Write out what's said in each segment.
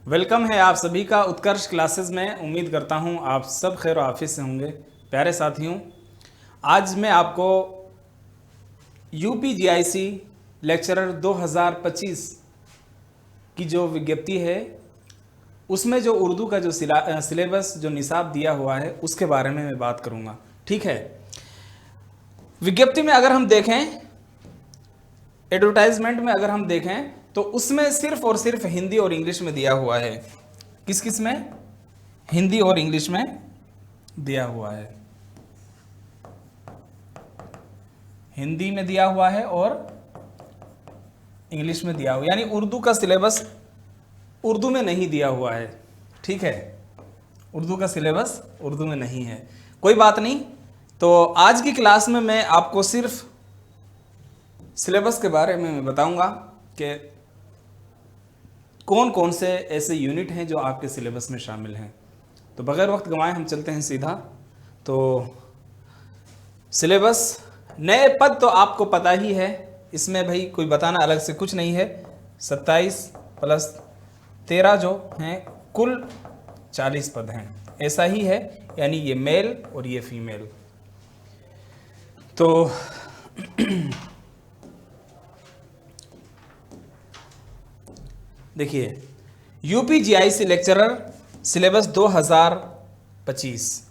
Welcome है आप सभी का उत्कर्ष क्लासेस में। उम्मीद करता हूं आप सब खैर आफियत से होंगे। प्यारे साथियों, आज मैं आपको यूपीजीआईसी लेक्चरर 2025 की जो विज्ञप्ति है उसमें जो उर्दू का जो सिलेबस जो निसाब दिया हुआ है उसके बारे में मैं बात करूंगा। ठीक है, विज्ञप्ति में अगर हम देखें, एडवर्टाइजमेंट में अगर हम देखें तो उसमें सिर्फ और सिर्फ हिंदी और इंग्लिश में दिया हुआ है। किस किस में? हिंदी और इंग्लिश में दिया हुआ है। हिंदी में दिया हुआ है और इंग्लिश में दिया हुआ, यानी उर्दू का सिलेबस उर्दू में नहीं दिया हुआ है। ठीक है, उर्दू का सिलेबस उर्दू में नहीं है। कोई बात नहीं, तो आज की क्लास में मैं आपको सिर्फ सिलेबस के बारे में मैं बताऊंगा कि कौन कौन से ऐसे यूनिट हैं जो आपके सिलेबस में शामिल हैं। तो बगैर वक्त गंवाए हम चलते हैं सीधा। तो सिलेबस, नए पद तो आपको पता ही है, इसमें भाई कोई बताना अलग से कुछ नहीं है। 27 प्लस 13 जो हैं कुल 40 पद हैं, ऐसा ही है, यानी ये मेल और ये फीमेल। तो देखिए, यूपीजीआईसी लेक्चरर सिलेबस 2025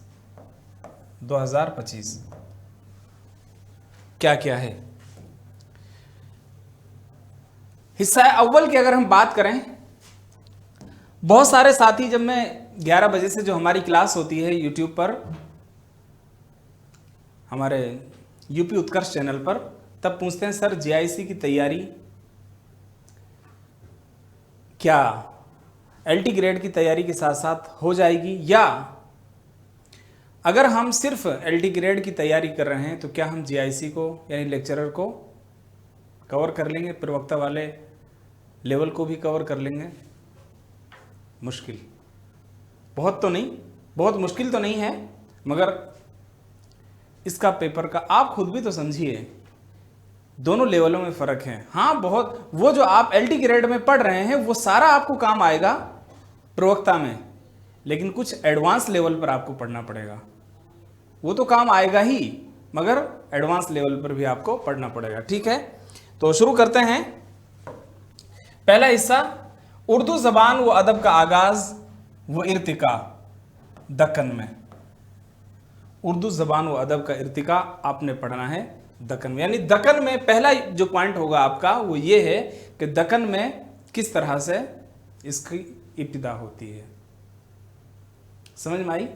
क्या क्या है। हिस्सा अव्वल की अगर हम बात करें, बहुत सारे साथी जब मैं 11 बजे से जो हमारी क्लास होती है यूट्यूब पर, हमारे यूपी उत्कर्ष चैनल पर, तब पूछते हैं सर जीआईसी की तैयारी क्या एलटी ग्रेड की तैयारी के साथ साथ हो जाएगी, या अगर हम सिर्फ एलटी ग्रेड की तैयारी कर रहे हैं तो क्या हम जीआईसी को यानी लेक्चरर को कवर कर लेंगे, प्रवक्ता वाले लेवल को भी कवर कर लेंगे? मुश्किल, बहुत तो नहीं, बहुत मुश्किल तो नहीं है, मगर इसका पेपर का आप खुद भी तो समझिए, दोनों लेवलों में फर्क है। हाँ, बहुत, वो जो आप एलटी ग्रेड में पढ़ रहे हैं वो सारा आपको काम आएगा प्रवक्ता में, लेकिन कुछ एडवांस लेवल पर आपको पढ़ना पड़ेगा। वो तो काम आएगा ही, मगर एडवांस लेवल पर भी आपको पढ़ना पड़ेगा। ठीक है, तो शुरू करते हैं। पहला हिस्सा, उर्दू जबान व अदब का आगाज व इर्तिका दक्कन में। उर्दू जबान व अदब का इर्तिका आपने पढ़ना है दक्कन में, यानी दक्कन में पहला जो पॉइंट होगा आपका वो ये है कि दक्कन में किस तरह से इसकी इब्तिदा होती है। समझ में आई?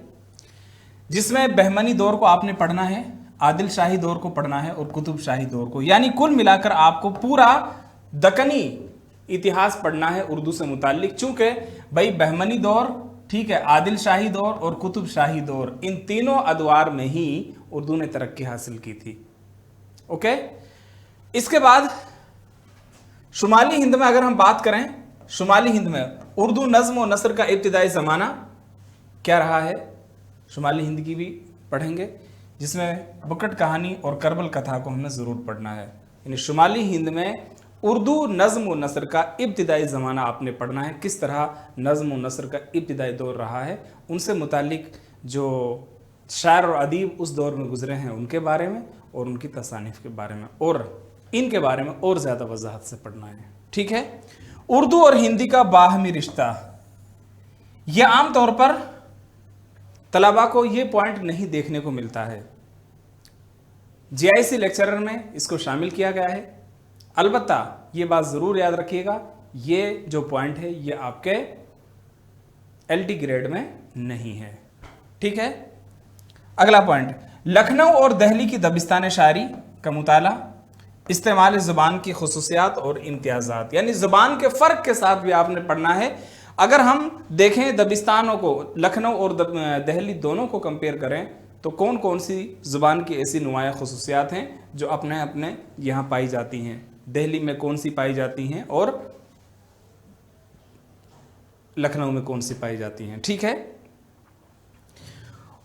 जिसमें बहमनी दौर को आपने पढ़ना है, आदिल शाही दौर को पढ़ना है और कुतुब शाही दौर को, यानी कुल मिलाकर आपको पूरा दक्कनी इतिहास पढ़ना है उर्दू से मुताल्लिक। चूंकि भाई बहमनी दौर, ठीक है, आदिल शाही दौर और कुतुब शाही दौर, इन तीनों अदवार में ही उर्दू ने तरक्की हासिल की थी। ओके, इसके बाद शुमाली हिंद में अगर हम बात करें, शुमाली हिंद में उर्दू नज्म और नसर का इब्तिदाई ज़माना क्या रहा है, शुमाली हिंद की भी पढ़ेंगे, जिसमें बुकट कहानी और करबल कथा को हमें ज़रूर पढ़ना है। यानी शुमाली हिंद में उर्दू नज्म और नसर का इब्तिदाई ज़माना आपने पढ़ना है, किस तरह नज्म और नसर का इब्तिदाई दौर रहा है, उनसे मुतालिक जो शायर और अदीब उस दौर में गुजरे हैं उनके बारे में और उनकी तसानीफ के बारे में और इनके बारे में और ज़्यादा वजाहत से पढ़ना है। ठीक है, उर्दू और हिंदी का बाहमी रिश्ता, यह आमतौर पर तलबा को यह पॉइंट नहीं देखने को मिलता है। जीआईसी लेक्चरर में इसको शामिल किया गया है। अलबत्ता ये बात ज़रूर याद रखिएगा, ये जो पॉइंट है ये आपके एलटी ग्रेड में नहीं है। ठीक है, अगला पॉइंट, लखनऊ और दिल्ली की दबिस्तान शायरी का मुताला, इस्तेमाल ज़ुबान की खुसूसियात और इम्तियाज़ात, यानी ज़ुबान के फ़र्क के साथ भी आपने पढ़ना है। अगर हम देखें दबिस्तानों को, लखनऊ और दिल्ली दोनों को कंपेयर करें, तो कौन कौन सी ज़ुबान की ऐसी नुमाया खुसूसियात हैं जो अपने अपने यहाँ पाई जाती हैं, दिल्ली में कौन सी पाई जाती हैं और लखनऊ में कौन सी पाई जाती हैं। ठीक है,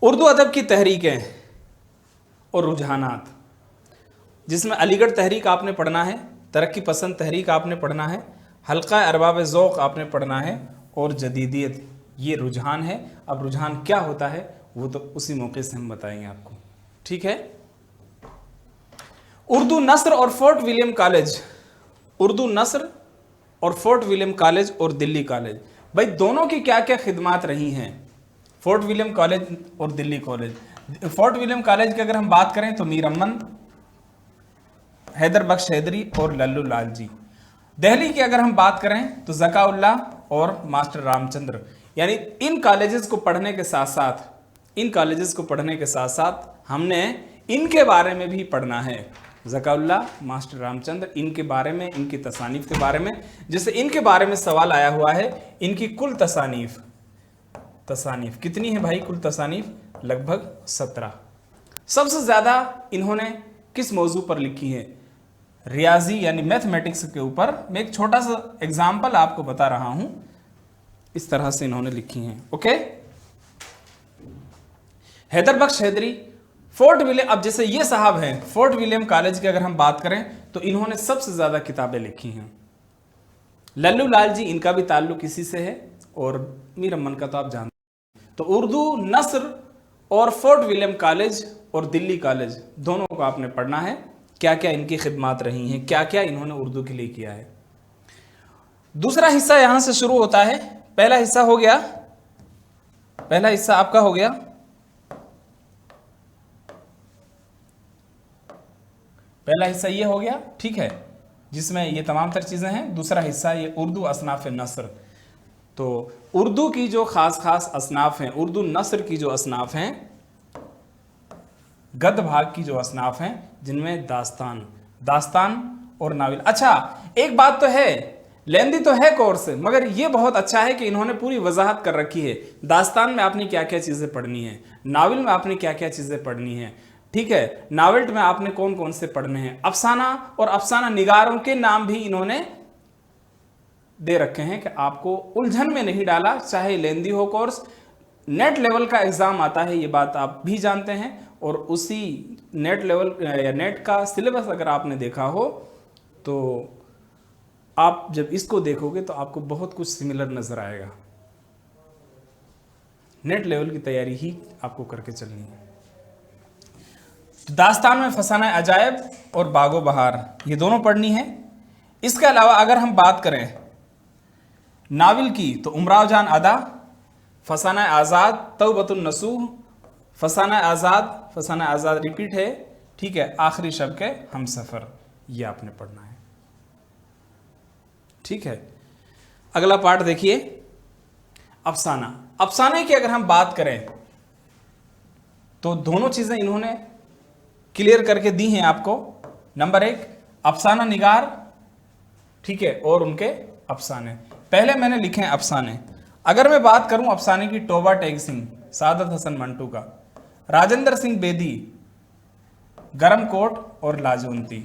उर्दू अदब की तहरीकें और रुझानात, जिसमें अलीगढ़ तहरीक आपने पढ़ना है, तरक्की पसंद तहरीक आपने पढ़ना है, हल्का अरबाब ज़ौक़ आपने पढ़ना है और जदीदियत, ये रुझान है। अब रुझान क्या होता है वो तो उसी मौके से हम बताएंगे आपको, ठीक है। उर्दू नस्र और फोर्ट विलियम कॉलेज, उर्दू नस्र और फोर्ट विलियम कॉलेज और दिल्ली कॉलेज, भाई दोनों की क्या क्या खिदमात रही हैं। फोर्ट विलियम कॉलेज और Delhi college, fort William college की अगर हम बात करें तो मीर अमन, हैदर बख्श हैदरी और लल्लू लाल जी। दिल्ली की अगर हम बात करें तो ज़काउल्लाह और मास्टर रामचंद्र। यानी इन कॉलेजेस को पढ़ने के साथ साथ, इन कॉलेजेस को पढ़ने के साथ साथ हमने इनके बारे में भी पढ़ना है। ज़काउल्लाह, मास्टर रामचंद्र, इनके बारे में, इनकी तसानीफ के बारे में। जैसे इनके बारे में सवाल आया हुआ है, इनकी कुल तसानीफ, तसानीफ कितनी है भाई? कुल तसानीफ लगभग 17। सबसे ज़्यादा इन्होंने किस मौजू पर लिखी है? रियाजी यानी मैथमेटिक्स के ऊपर। मैं एक छोटा सा एग्जाम्पल आपको बता रहा हूं, इस तरह से इन्होंने लिखी हैं। ओके, हैदर बख्श हैदरी, फोर्ट विलियम, अब जैसे ये साहब हैं फोर्ट विलियम कॉलेज की अगर हम बात करें तो इन्होंने सबसे ज्यादा किताबें लिखी हैं। लल्लू लाल जी, इनका भी ताल्लुक इसी से है, और मीर अमन का तो आप जानते हैं। तो उर्दू नस्र और फोर्ट विलियम कॉलेज और दिल्ली कॉलेज दोनों को आपने पढ़ना है, क्या क्या इनकी खिदमात रही हैं, क्या क्या इन्होंने उर्दू के लिए किया है। दूसरा हिस्सा यहां से शुरू होता है। पहला हिस्सा हो गया, पहला हिस्सा आपका हो गया पहला हिस्सा ये हो गया, ठीक है, जिसमें ये तमाम तर चीजें हैं। दूसरा हिस्सा ये उर्दू असनाफ नस्र। तो उर्दू की जो खास खास असनाफ हैं, उर्दू नस्र की जो असनाफ हैं, गद्य भाग की जो असनाफ हैं, जिनमें दास्तान, दास्तान और नाविल। अच्छा, एक बात तो है, लेंदी तो है कोर्स, मगर ये बहुत अच्छा है कि इन्होंने पूरी वजाहत कर रखी है। दास्तान में आपने क्या क्या चीजें पढ़नी है, नावल में आपने क्या क्या चीजें पढ़नी है, ठीक है, नावल में आपने कौन कौन से पढ़ने हैं। अफसाना और अफसाना निगारों के नाम भी इन्होंने दे रखे हैं कि आपको उलझन में नहीं डाला, चाहे लेंदी हो कोर्स। नेट लेवल का एग्जाम आता है, ये बात आप भी जानते हैं, और उसी नेट लेवल या नेट का सिलेबस अगर आपने देखा हो तो आप जब इसको देखोगे तो आपको बहुत कुछ सिमिलर नजर आएगा। नेट लेवल की तैयारी ही आपको करके चलनी है। तो दास्तान में फसाना अजायब और बागो बहार, ये दोनों पढ़नी है। इसके अलावा अगर हम बात करें नाविल की तो उमराव जान अदा, फसाना आज़ाद, तौबतुन नसूह, फसाना आज़ाद रिपीट है, ठीक है, आखिरी शब के हम सफ़र, ये आपने पढ़ना है, ठीक है। अगला पार्ट देखिए, अफसाना। अफसाने की अगर हम बात करें तो दोनों चीजें इन्होंने क्लियर करके दी हैं आपको। नंबर 1 अफसाना निगार, ठीक है, और उनके अफसाने। पहले मैंने लिखे हैं अफसाने। अगर मैं बात करूं अफसाने की, टोबा टेग सिंह, सादत हसन मंटू का, राजेंद्र सिंह बेदी, गरम कोट और लाजवंती,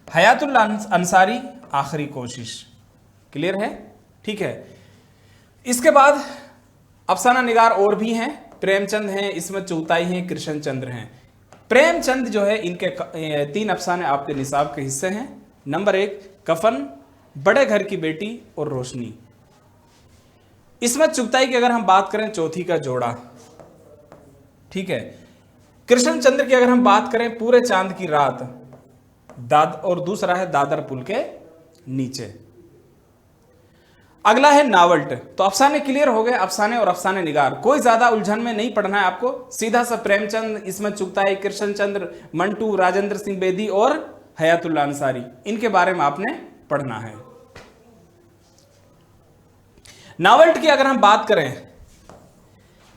हयातुल अंसारी, आखिरी कोशिश। क्लियर है, ठीक है। इसके बाद अफसाना निगार और भी हैं, प्रेमचंद हैं, इसमें चौताई हैं, कृष्ण चंद्र हैं। प्रेमचंद जो है, इनके 3 अफसाने आपके निसाब के हिस्से हैं। नंबर 1 कफन, बड़े घर की बेटी और रोशनी। इसमें चुगताई की अगर हम बात करें, चौथी का जोड़ा, ठीक है। कृष्ण चंद्र की अगर हम बात करें, पूरे चांद की रात, और दूसरा है दादर पुल के नीचे। अगला है नावल्ट। तो अफसाने क्लियर हो गए, अफसाने और अफसाने निगार। कोई ज्यादा उलझन में नहीं पढ़ना है आपको, सीधा सा प्रेमचंद, इसमें चुगताई, कृष्ण चंद्र, मंटू, राजेंद्र सिंह बेदी और हयातुल्लाह अंसारी, इनके बारे में आपने पढ़ना है। नावल्ट की अगर हम बात करें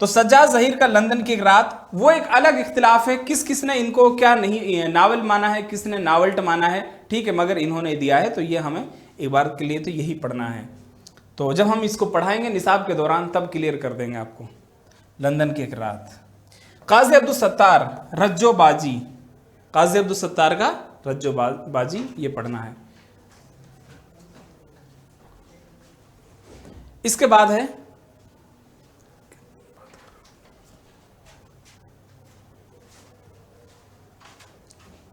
तो सज्जाद जहीर का लंदन की एक रात, वो एक अलग इख्तिलाफ है, किस किसने इनको क्या नहीं नावल माना है, किसने नावल्ट माना है, ठीक है, मगर इन्होंने दिया है, तो ये हमें एक बार के लिए तो यही पढ़ना है। तो जब हम इसको पढ़ाएंगे निसाब के दौरान तब क्लियर कर देंगे आपको। लंदन की एक रात, काजी अब्दुल सत्तार, रज्जो बाजी, काजी अब्दुल सत्तार का रज्जो बाजी, ये पढ़ना है। इसके बाद है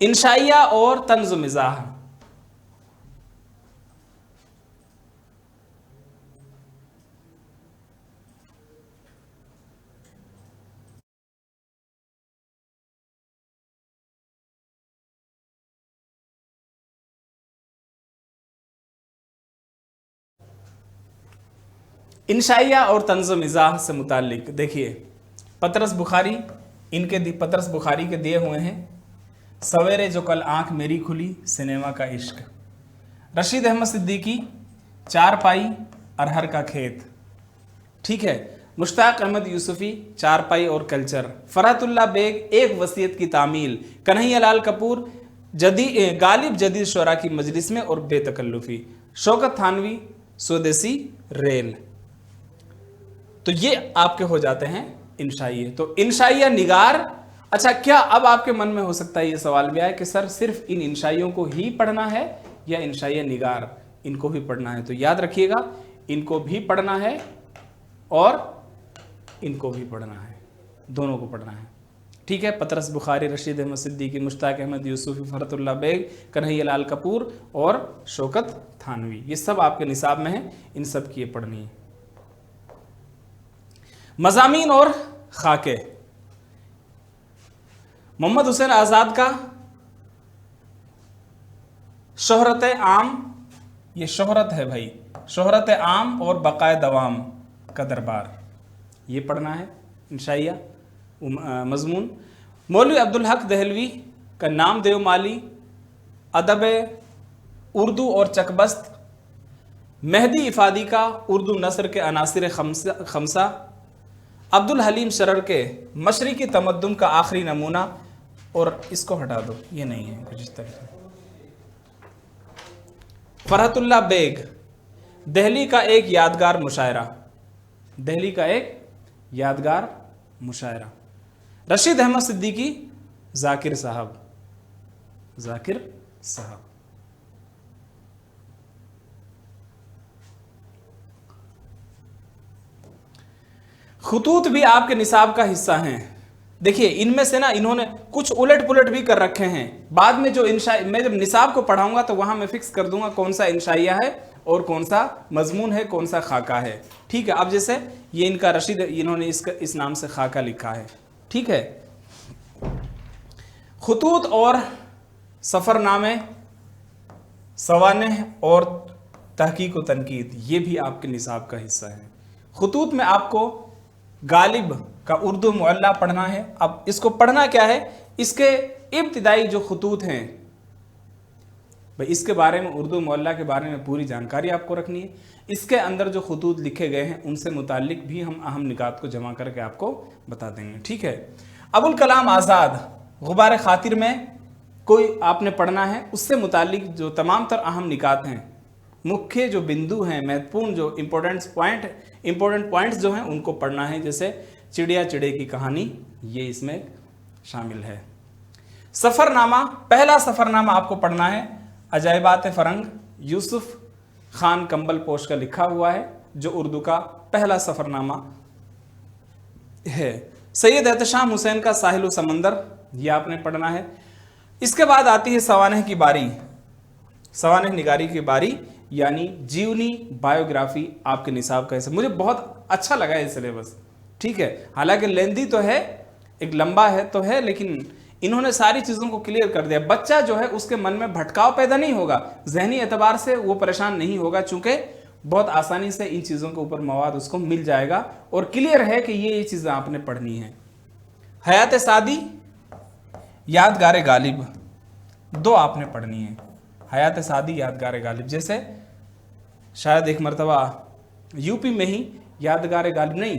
इंशाइया और तंज़ मिज़ाह। इंशाइया और तंज़ो मिज़ाह से मुताल्लिक देखिए, पतरस बुखारी पतरस बुखारी के दिए हुए हैं सवेरे जो कल आंख मेरी खुली, सिनेमा का इश्क। रशीद अहमद सिद्दीकी, चारपाई, अरहर का खेत। ठीक है। मुश्ताक अहमद यूसुफी, चारपाई और कल्चर। फरहतुल्लाह बेग, एक वसीयत की तामील। कन्हैया लाल कपूर, गालिब जदीद शुरा की मजलिस में और बेतकल्लुफी। शौकत थानवी, स्वदेशी रेल। तो ये आपके हो जाते हैं इंशाइये। तो इंशाइया निगार। अच्छा, क्या अब आपके मन में हो सकता है ये सवाल भी आए कि सर सिर्फ इन इंशाइयों को ही पढ़ना है या इंशाइया निगार इनको भी पढ़ना है? तो याद रखिएगा, इनको भी पढ़ना है और इनको भी पढ़ना है, दोनों को पढ़ना है। ठीक है। पतरस बुखारी, रशीद अहमद सिद्दीकी, मुश्ताक अहमद यूसुफी, फरहतुल्लाह बेग, कन्हैया लाल कपूर और शौकत थानवी, ये सब आपके निसाब में है, इन सब की ये पढ़नी है। मज़ामीन और खाके। मोहम्मद हुसैन आज़ाद का शोहरत आम, ये शोहरत है भाई, शोहरत आम और बकाए दवाम का दरबार, ये पढ़ना है इंशाइया मजमून। मौलवी अब्दुल हक दहलवी का नाम देव माली, अदब उर्दू और चकबस्त। मेहदी इफादी का उर्दू नसर के अनासिर खमसा। अब्दुल हलीम शरर के मशरिकी तमद्दुन का आखिरी नमूना। और इसको हटा दो, ये नहीं है कुछ इस तरह। फरहतुल्लाह बेग, दिल्ली का एक यादगार मुशायरा, दिल्ली का एक यादगार मुशायरा। रशीद अहमद सिद्दीकी, जाकिर साहब, जाकिर साहब। खुतूत भी आपके निसाब का हिस्सा हैं। देखिए, इनमें से ना इन्होंने कुछ उलट पुलट भी कर रखे हैं। बाद में जो मैं जब निसाब को पढ़ाऊंगा तो वहां मैं फिक्स कर दूंगा कौन सा इंशाइया है और कौन सा मजमून है, कौन सा खाका है। ठीक है। अब जैसे ये इनका रशीद, इन्होंने इस नाम से खाका लिखा है। ठीक है। खुतूत और सफ़रनामे, सवानेह और तहकीक व तनकीद, ये भी आपके निसाब का हिस्सा है। खुतूत में आपको गालिब का उर्दू मुअल्ला पढ़ना है। अब इसको पढ़ना क्या है, इसके इब्तिदाई जो खुतूत हैं भाई, इसके बारे में, उर्दू मुअल्ला के बारे में पूरी जानकारी आपको रखनी है। इसके अंदर जो खुतूत लिखे गए हैं उनसे मुतालिक भी हम अहम निकात को जमा करके आपको बता देंगे। ठीक है। अबुल कलाम आज़ाद, गुबार खातिर में कोई आपने पढ़ना है, उससे मुतालिक जो तमाम तर अहम निकात हैं, मुख्य जो बिंदु हैं, महत्वपूर्ण जो इंपॉर्टेंट पॉइंट्स जो हैं उनको पढ़ना है। जैसे चिड़िया चिड़े की कहानी, ये इसमें शामिल है। सफ़रनामा, पहला सफ़रनामा आपको पढ़ना है अजायबात फ़रंग, यूसुफ खान कंबल पोश का लिखा हुआ है, जो उर्दू का पहला सफ़रनामा है। सैयद एहतशाम हुसैन का साहिल समंदर, ये आपने पढ़ना है। इसके बाद आती है सवानेह की बारी, सवानेह निगारी की बारी, यानी जीवनी बायोग्राफी आपके निसाब का हिस्सा। मुझे बहुत अच्छा लगा ये सिलेबस। ठीक है। हालांकि लेंदी तो है, एक लंबा है तो है, लेकिन इन्होंने सारी चीज़ों को क्लियर कर दिया। बच्चा जो है उसके मन में भटकाव पैदा नहीं होगा, जहनी एतबार से वो परेशान नहीं होगा, चूंकि बहुत आसानी से इन चीज़ों के ऊपर मवाद उसको मिल जाएगा और क्लियर है कि ये चीज़ें आपने पढ़नी है। हयात सादी, यादगार गालिब, दो आपने पढ़नी है। हयात सादी, यादगार गालिब, जैसे शायद एक मरतबा यूपी में ही यादगार गालिब नहीं,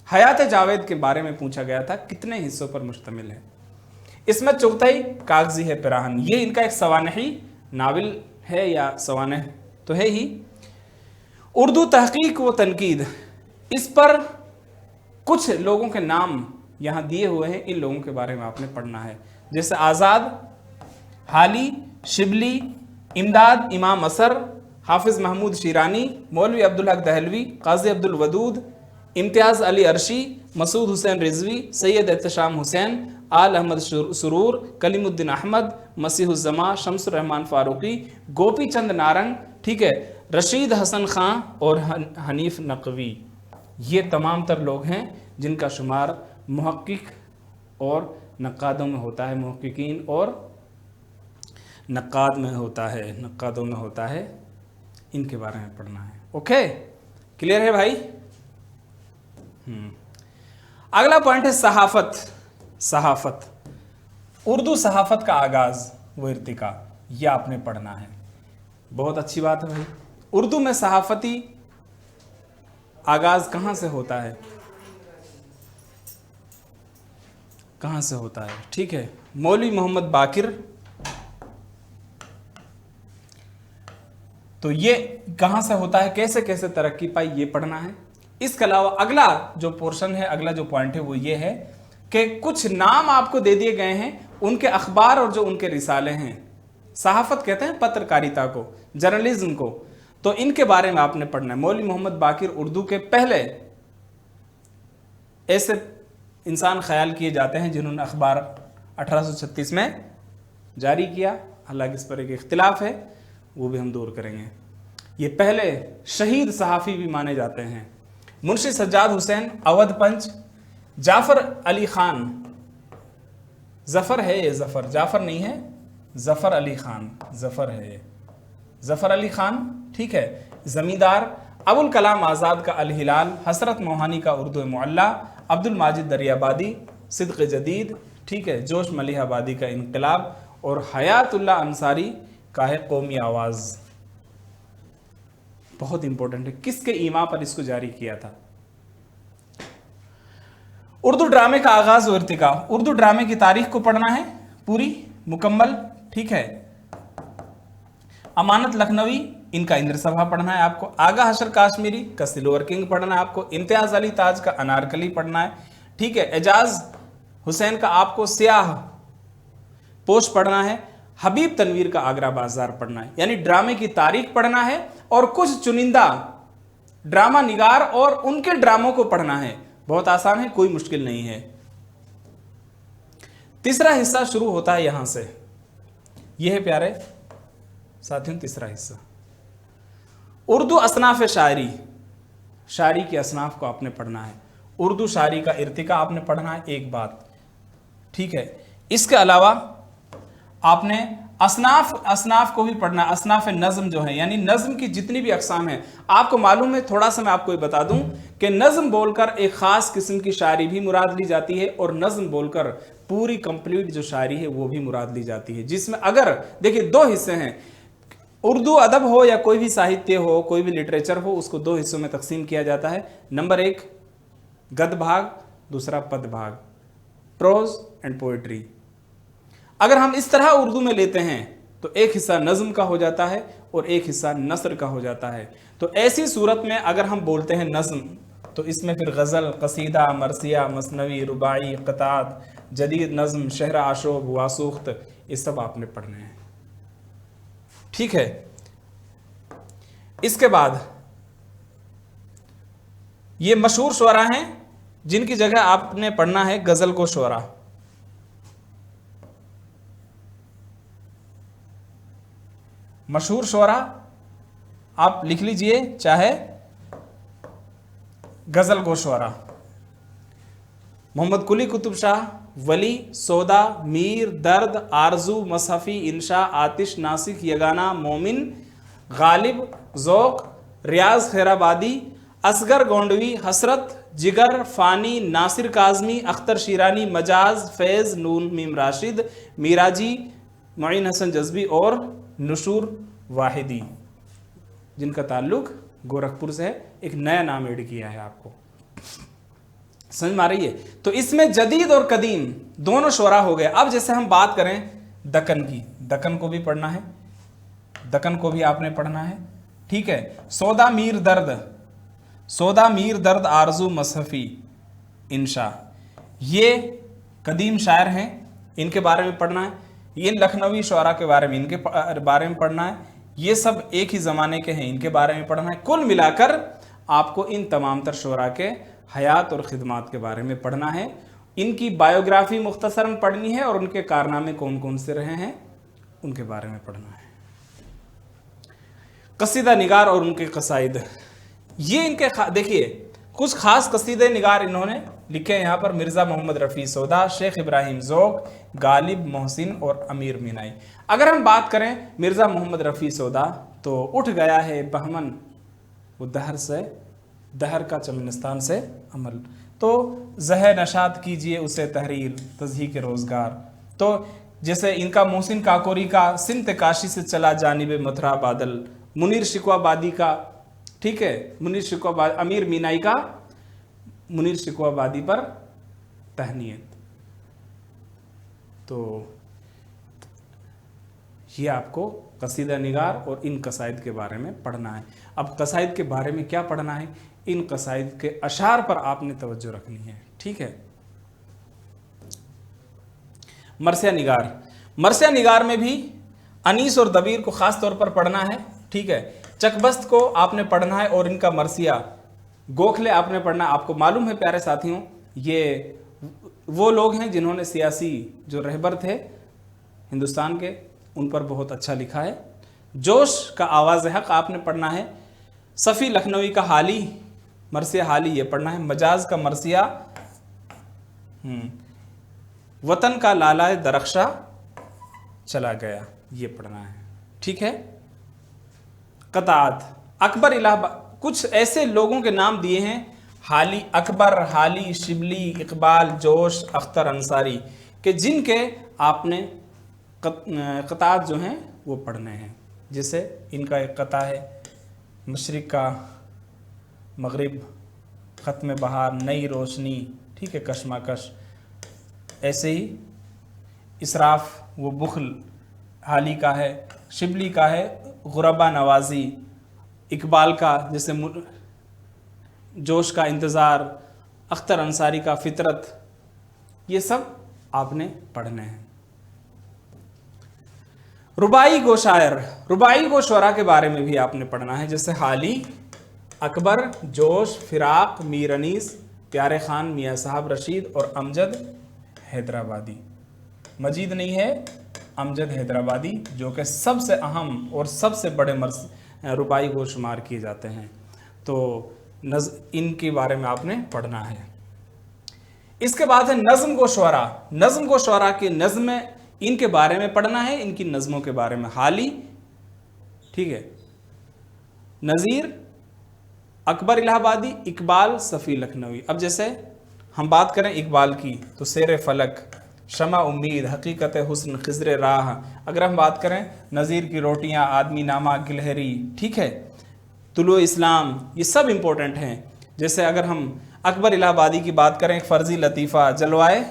हयात जावेद के बारे में पूछा गया था, कितने हिस्सों पर मुश्तमिल है। इसमें चौथाई कागजी है पिराहन, ये इनका एक सवानही नावल है, या सवानह तो है ही। उर्दू तहकीक व तनकीद, इस पर कुछ लोगों के नाम यहाँ दिए हुए हैं, इन लोगों के बारे में आपने पढ़ना है। जैसे आज़ाद, हाली, शिबली, इमदाद इमाम असर, हाफिज़ महमूद शिरानी, मौलवी अब्दुल हक दहलवी, काजी अब्दुल वदूद, इम्तियाज़ अली अरशी, मसूद हुसैन रिजवी, सैयद एहतशाम हुसैन, आल अहमद सुरूर, कलीमुद्दीन अहमद, मसीहुज़्ज़मा, शम्सुर रहमान फारूकी, गोपी चंद नारंग, ठीक है, रशीद हसन खां और हनीफ नकवी, ये तमाम तर लोग हैं जिनका शुमार मुहक्किक और नक्कादों में होता है, मुहक्किकीन और नक्काद में होता है, नक्कादों में होता है। इनके बारे में पढ़ना है। ओके, क्लियर है भाई? अगला पॉइंट है सहाफत। सहाफत, उर्दू सहाफत का आगाज व इर्तिका, यह आपने पढ़ना है। बहुत अच्छी बात है भाई। उर्दू में सहाफती आगाज कहां से होता है, कहां से होता है? ठीक है, मौलवी मोहम्मद बाकिर। तो ये कहां से होता है, कैसे कैसे तरक्की पाई, ये पढ़ना है। इसके अलावा अगला जो पोर्शन है, अगला जो पॉइंट है वो ये है कि कुछ नाम आपको दे दिए गए हैं, उनके अखबार और जो उनके रिसाले हैं। सहाफत कहते हैं पत्रकारिता को, जर्नलिज्म को, तो इनके बारे में आपने पढ़ना है। मौलवी मोहम्मद बाकिर उर्दू के पहले ऐसे इंसान ख्याल किए जाते हैं जिन्होंने अखबार 1836 में जारी किया। हालांकि इस पर एक इख्तिलाफ है, वो भी हम दूर करेंगे। ये पहले शहीद सहाफ़ी भी माने जाते हैं। मुंशी सज्जाद हुसैन, अवध पंच, जाफर अली खान, जफर है ये, जफर, जाफर नहीं है, जफर अली खान, जफर है ये, जफर अली खान, ठीक है। जमींदार, अबुल कलाम आज़ाद का अल हिलाल, हसरत मोहानी का उर्दू मुअल्ला, अब्दुल माजिद दरियाबादी, सिद्क़ जदीद, ठीक है, जोश मलिहाबादी का इनकलाब, और हयातुल्लाह अंसारी का है कौमी आवाज़। बहुत इंपॉर्टेंट है, किसके ईमा पर इसको जारी किया था? उर्दू ड्रामे का आगाज और इर्तिका, उर्दू ड्रामे की तारीख को पढ़ना है पूरी मुकम्मल, ठीक है। अमानत लखनवी, इनका इंद्र सभा पढ़ना है आपको। आगा हशर काश्मीरी का सिल्वर किंग पढ़ना है आपको। इम्तियाज अली ताज का अनारकली पढ़ना है, ठीक है। एजाज हुसैन का आपको सियाह पोश पढ़ना है। हबीब तनवीर का आगरा बाजार पढ़ना है। यानी ड्रामे की तारीख पढ़ना है और कुछ चुनिंदा ड्रामा निगार और उनके ड्रामों को पढ़ना है। बहुत आसान है, कोई मुश्किल नहीं है। तीसरा हिस्सा शुरू होता है यहां से, यह है प्यारे साथियों तीसरा हिस्सा, उर्दू असनाफ शायरी। शायरी के असनाफ को आपने पढ़ना है। उर्दू शायरी का इर्तिका आपने पढ़ना है, एक बात, ठीक है। इसके अलावा आपने असनाफ को भी पढ़ना है। असनाफ नज़म जो है, यानी नज़म की जितनी भी अकसाम है, आपको मालूम है, थोड़ा सा मैं आपको ये बता दूं कि नज़म बोलकर एक ख़ास किस्म की शायरी भी मुराद ली जाती है और नज़म बोलकर पूरी कंप्लीट जो शायरी है वो भी मुराद ली जाती है। जिसमें अगर देखिए दो हिस्से हैं, उर्दू अदब हो या कोई भी साहित्य हो, कोई भी लिटरेचर हो, उसको दो हिस्सों में तकसीम किया जाता है। नंबर एक गद्य भाग, दूसरा पद भाग, प्रोज एंड पोएट्री। अगर हम इस तरह उर्दू में लेते हैं तो एक हिस्सा नज़म का हो जाता है और एक हिस्सा नसर का हो जाता है। तो ऐसी सूरत में अगर हम बोलते हैं नज़म, तो इसमें फिर गज़ल, कसीदा, मरसिया, मसनवी, रुबाई, क़तात, जदीद नज़म, शहर आशोब, वासूख्त, ये सब आपने पढ़ने हैं, ठीक है। इसके बाद ये मशहूर शुअरा हैं जिनकी जगह आपने पढ़ना है गज़ल को शुअरा। मशहूर शुअरा आप लिख लीजिए, चाहे गजल गो शुअरा। मोहम्मद कुली कुतुब शाह, वली, सौदा, मीर, दर्द, आरजू, मसहफ़ी, इंशा, आतिश, नासिक, यगाना, मोमिन, गालिब, ज़ौक़, रियाज खैराबादी, असगर गोंडवी, हसरत, जिगर, फ़ानी, नासिर काज़मी, अख्तर शीरानी, मजाज, फैज़, नून मीम राशिद, मीराजी, मुईन हसन जज़बी और नशूर वाहिदी, जिनका ताल्लुक गोरखपुर से है। एक नया नाम ऐड किया है आपको, समझ में आ रही है? तो इसमें जदीद और कदीम दोनों शुअरा हो गए। अब जैसे हम बात करें दक्कन की, दक्कन को भी पढ़ना है, दक्कन को भी आपने पढ़ना है, ठीक है। सौदा मीर दर्द, सौदा मीर दर्द, आरजू, मसहफ़ी, इंशा, ये कदीम शायर हैं, इनके बारे में पढ़ना है। ये लखनवी शुअरा के बारे में, इनके बारे में पढ़ना है। ये सब एक ही ज़माने के हैं, इनके बारे में पढ़ना है। कुल मिलाकर आपको इन तमाम तर शुअरा के हयात और ख़िदमात के बारे में पढ़ना है। इनकी बायोग्राफी मुख्तसरन पढ़नी है और उनके कारनामे कौन कौन से रहे हैं उनके बारे में पढ़ना है। कसीदा निगार और उनके कसाइद, ये इनके देखिए कुछ खास कसीदे निगार इन्होंने लिखे हैं यहाँ पर। मिर्ज़ा मोहम्मद रफ़ी सौदा, शेख इब्राहिम ज़ौक़, गालिब मोहसिन और अमीर मीनाई। अगर हम बात करें मिर्ज़ा मोहम्मद रफ़ी सौदा, तो उठ गया है बहमन वो दहर से दहर का चमनिस्तान से अमल। तो जह नशात कीजिए उसे तहरीर तज़हीक रोज़गार। तो जैसे इनका मोहसिन काकोरी का सिमत काशी से चला जानिब मथुरा बादल, मुनीर शिकवाबादी का, ठीक है, मुनीर शिकवाबादी, अमीर मीनाई का मुनीर शिकवाबादी पर तहनीयत। तो ये आपको कसीदा निगार और इन कसाइद के बारे में पढ़ना है। अब कसाइद के बारे में क्या पढ़ना है, इन कसाइद के अशार पर आपने तवज्जो रखनी है, ठीक है। मरसिया निगार, मरसिया निगार में भी अनीस और दबीर को खास तौर पर पढ़ना है, ठीक है। चकबस्त को आपने पढ़ना है और इनका मरसिया गोखले आपने पढ़ना। आपको मालूम है प्यारे साथियों, ये वो लोग हैं जिन्होंने सियासी जो रहबर थे हिंदुस्तान के, उन पर बहुत अच्छा लिखा है। जोश का आवाज़ हक आपने पढ़ना है। सफ़ी लखनवी का हाली, मरसिया हाली ये पढ़ना है। मजाज का मरसिया, वतन का लाला दरख्शा चला गया, ये पढ़ना है, ठीक है। कतात, अकबर इलाहाबाद, कुछ ऐसे लोगों के नाम दिए हैं, हाली, अकबर, हाली, शिबली, इकबाल, जोश, अख्तर अंसारी, के जिनके आपने कतात जो हैं वो पढ़ने हैं। जैसे इनका एक कता है, मशरिक़ का मगरिब, ख़त्म बहार, नई रोशनी, ठीक है, कशमाकश। ऐसे ही इसराफ वो बुखल हाली का है, शिबली का है गुरबा नवाजी, इकबाल का जैसे जोश का इंतज़ार, अख्तर अंसारी का फितरत, ये सब आपने पढ़ने हैं। रुबाई गो शायर, रुबाई गो शुरा के बारे में भी आपने पढ़ना है। जैसे हाली, अकबर, जोश, फिराक, मीर अनीस, प्यारे खान, मियाँ साहब रशीद और अमजद हैदराबादी। मजीद नहीं है, अमजद हैदराबादी, जो कि सबसे अहम और सबसे बड़े रुबाई को शुमार किए जाते हैं। तो इनके बारे में आपने पढ़ना है। इसके बाद है नज़्म को शुरा, नज़्म को शुरा की नज़्म, इनके बारे में पढ़ना है, इनकी नज़्मों के बारे में। हाली, ठीक है, नज़ीर, अकबर इलाहाबादी, इकबाल, सफ़ी लखनवी। अब जैसे हम बात करें इकबाल की तो शेर फलक, शमा उम्मीद, हकीकत हुस्न, खिज़र राह। अगर हम बात करें नज़ीर की रोटियां, आदमी नामा, गिलहरी, ठीक है, तुलु इस्लाम, ये सब इम्पोर्टेंट हैं। जैसे अगर हम अकबर इलाहाबादी की बात करें, फ़र्ज़ी लतीफ़ा, जलवाए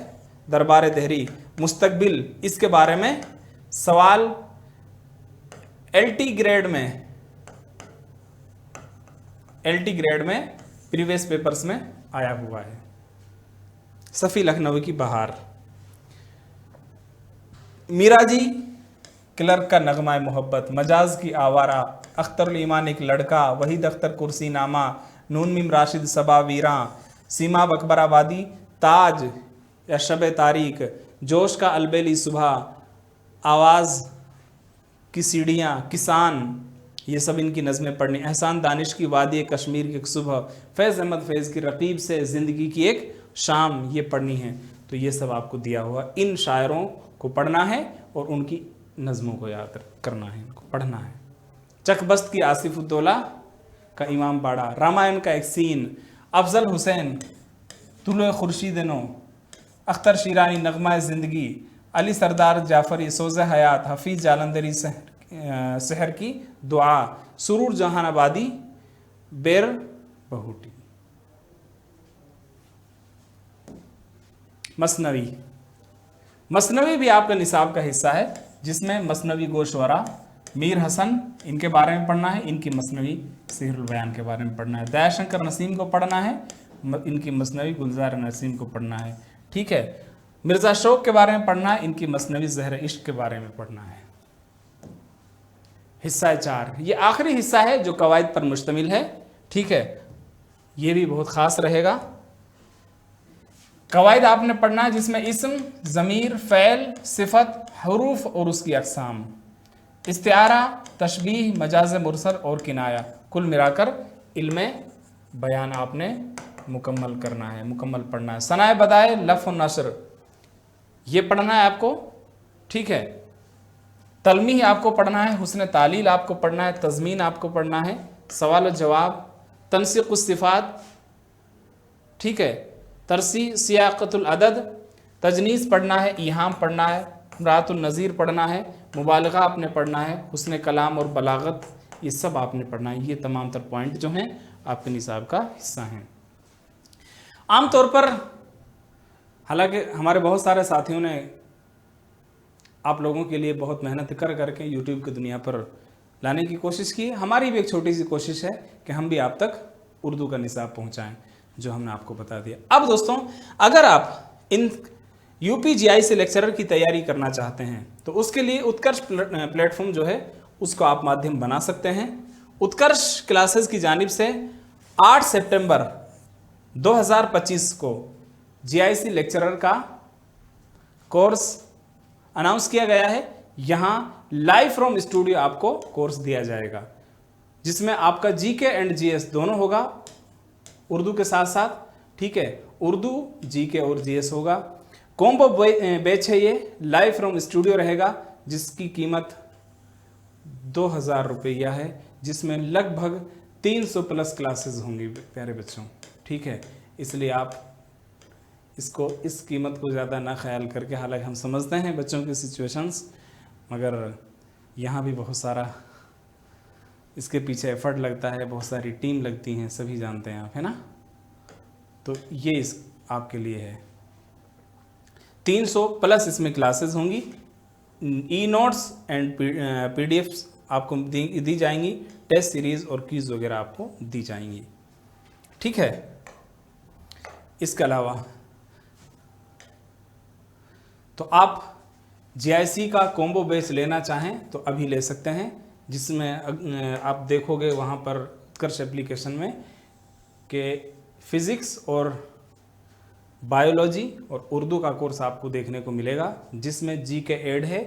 दरबार दहरी, मुस्तकबिल, इसके बारे में सवाल LT ग्रेड में प्रीवियस पेपर्स में आया हुआ है। सफ़ी लखनवी की बहार, मीराजी क्लर्क का नगमा मोहब्बत, मजाज की आवारा, अख्तर ईमान एक लड़का, वहीद अख्तर कुर्सी नामा, नून मीम राशिद सबा वीरा, सीमा अकबर आबादी, ताज या शब तारीख, जोश का अलबेली सुबह, आवाज़ की सीढ़ियाँ, किसान, ये सब इनकी नज़में पढ़नी। एहसान दानिश की वादी कश्मीर की एक सुबह, फैज़ अहमद फैज़ की रकीब से ज़िंदगी की एक शाम, ये पढ़नी है। तो ये सब आपको दिया हुआ, इन शायरों को पढ़ना है और उनकी नज़मों को याद करना है, इनको पढ़ना है। चकबस्त की आसिफुद्दौला का इमाम बाड़ा, रामायण का एक सीन, अफजल हुसैन, तुलु खुर्शीद नो, अख्तर शिरानी, नगमा ज़िंदगी, अली सरदार जाफरी, सोज़ हयात, हफीज़ जालंधरी, सहर की दुआ, सुरूर जहानाबादी, बेर बहूटी। मसनवी, मसनवी भी आपका निसाब का हिस्सा है, जिसमें मसनवी गोशवरा, मीर हसन, इनके बारे में पढ़ना है, इनकी मसनवी सिहरुल बयान के बारे में पढ़ना है। दयाशंकर नसीम को पढ़ना है, इनकी मसनवी गुलजार नसीम को पढ़ना है, ठीक है। मिर्ज़ा शौक के बारे में पढ़ना है, इनकी मसनवी ज़हर इश्क के बारे में पढ़ना है। हिस्सा 4, ये आखिरी हिस्सा है जो कवायद पर मुश्तमिल है, ठीक है, ये भी बहुत ख़ास रहेगा। कवायद आपने पढ़ना है जिसमें इस्म, ज़मीर, फ़ैल, सिफत, हरूफ और उसकी अक़साम, इस्तिआरा, तशबीह, मजाज मुरसल और किनाया, कुल मिलाकर इल्म बयान आपने मुकम्मल करना है, मुकम्मल पढ़ना है। सनाए बदाए, लफ़ और नस्र, ये पढ़ना है आपको, ठीक है। तलमीह आपको पढ़ना है, हुस्न तालील आपको पढ़ना है, तज़मीन आपको पढ़ना है, सवाल और जवाब, तनसीक़ुस सिफ़ात, ठीक है, तरसी सियाक़तुल अदद, तजनीस पढ़ना है, ईहाम पढ़ना है, इमरातुन नज़ीर पढ़ना है, मुबालगा आपने पढ़ना है, हुस्न कलाम और बलागत, ये सब आपने पढ़ना है। ये तमाम तर पॉइंट जो हैं आपके निसाब का हिस्सा हैं। आमतौर पर हालांकि हमारे बहुत सारे साथियों ने आप लोगों के लिए बहुत मेहनत कर करके यूट्यूब की दुनिया पर लाने की कोशिश की। हमारी भी एक छोटी सी कोशिश है कि हम भी आप तक उर्दू का निसाब पहुंचाएं, जो हमने आपको बता दिया। अब दोस्तों, अगर आप इन UPGI से लेक्चरर की तैयारी करना चाहते हैं तो उसके लिए उत्कर्ष प्लेटफॉर्म जो है उसको आप माध्यम बना सकते हैं। उत्कर्ष क्लासेस की जानिब से 8 सितंबर 2025 को GIC लेक्चरर का कोर्स अनाउंस किया गया है। यहाँ लाइव फ्रॉम स्टूडियो आपको कोर्स दिया जाएगा, जिसमें आपका GK एंड GS दोनों होगा उर्दू के साथ साथ, ठीक है। उर्दू, GK और GS होगा। कॉम्बो बैच है ये, लाइव फ्रॉम स्टूडियो रहेगा, जिसकी कीमत 2000 रुपया है, जिसमें लगभग 300 प्लस क्लासेस होंगी प्यारे बच्चों, ठीक है। इसलिए आप इसको, इस कीमत को ज़्यादा ना ख्याल करके, हालांकि हम समझते हैं बच्चों की सिचुएशंस, मगर यहाँ भी बहुत सारा इसके पीछे एफर्ट लगता है, बहुत सारी टीम लगती हैं, सभी जानते हैं आप, है ना। तो ये इस आपके लिए है। 300 प्लस इसमें क्लासेस होंगी। ई नोट्स एंड PDFs आपको दी जाएंगी, टेस्ट सीरीज और क्विज वगैरह आपको दी जाएंगी, ठीक है। इसके अलावा तो आप GIC का कॉम्बो बेस लेना चाहें तो अभी ले सकते हैं, जिसमें आप देखोगे वहाँ पर उत्कर्ष एप्लीकेशन में कि फिज़िक्स और बायोलॉजी और उर्दू का कोर्स आपको देखने को मिलेगा, जिसमें GK ऐड है।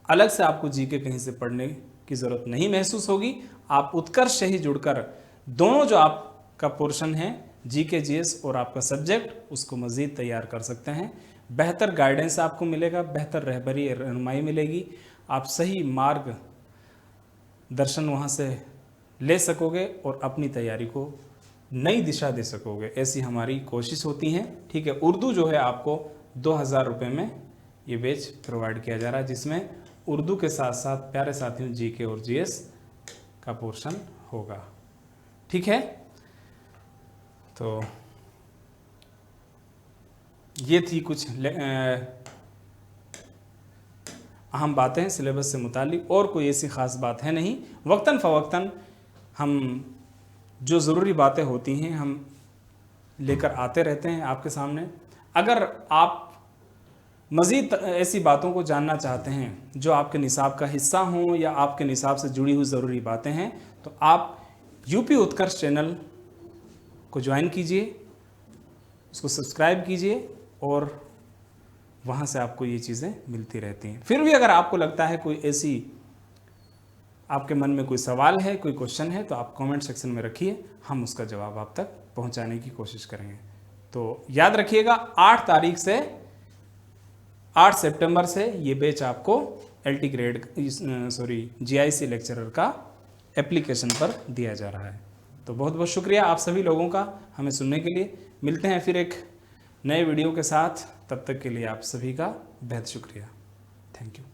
अलग से आपको GK कहीं से पढ़ने की ज़रूरत नहीं महसूस होगी। आप उत्कर्ष से ही जुड़कर दोनों जो आपका पोर्शन है GK GS और आपका सब्जेक्ट, उसको मज़ीद तैयार कर सकते हैं। बेहतर गाइडेंस आपको मिलेगा, बेहतर रहबरी रहनुमाई मिलेगी, आप सही मार्ग दर्शन वहाँ से ले सकोगे और अपनी तैयारी को नई दिशा दे सकोगे, ऐसी हमारी कोशिश होती है, ठीक है। उर्दू जो है आपको 2000 रुपये में ये बैच प्रोवाइड किया जा रहा है, जिसमें उर्दू के साथ साथ प्यारे साथियों GK और GS का पोर्शन होगा, ठीक है। तो ये थी कुछ अहम बातें सिलेबस से मुतालिक, और कोई ऐसी ख़ास बात है नहीं। वक्तन फ़वक्तन हम जो ज़रूरी बातें होती हैं हम लेकर आते रहते हैं आपके सामने। अगर आप मज़ीद ऐसी बातों को जानना चाहते हैं जो आपके निसाब का हिस्सा हों या आपके निसाब से जुड़ी हुई ज़रूरी बातें हैं, तो आप UP उत्कर्ष चैनल को ज्वाइन कीजिए, उसको सब्सक्राइब कीजिए, और वहाँ से आपको ये चीज़ें मिलती रहती हैं। फिर भी अगर आपको लगता है कोई ऐसी, आपके मन में कोई सवाल है, कोई क्वेश्चन है, तो आप कमेंट सेक्शन में रखिए, हम उसका जवाब आप तक पहुँचाने की कोशिश करेंगे। तो याद रखिएगा 8 सितंबर से ये बैच आपको LT ग्रेड GIC लेक्चरर का एप्लीकेशन पर दिया जा रहा है। तो बहुत बहुत शुक्रिया आप सभी लोगों का हमें सुनने के लिए। मिलते हैं फिर एक नए वीडियो के साथ, तब तक के लिए आप सभी का बेहद शुक्रिया। Thank you.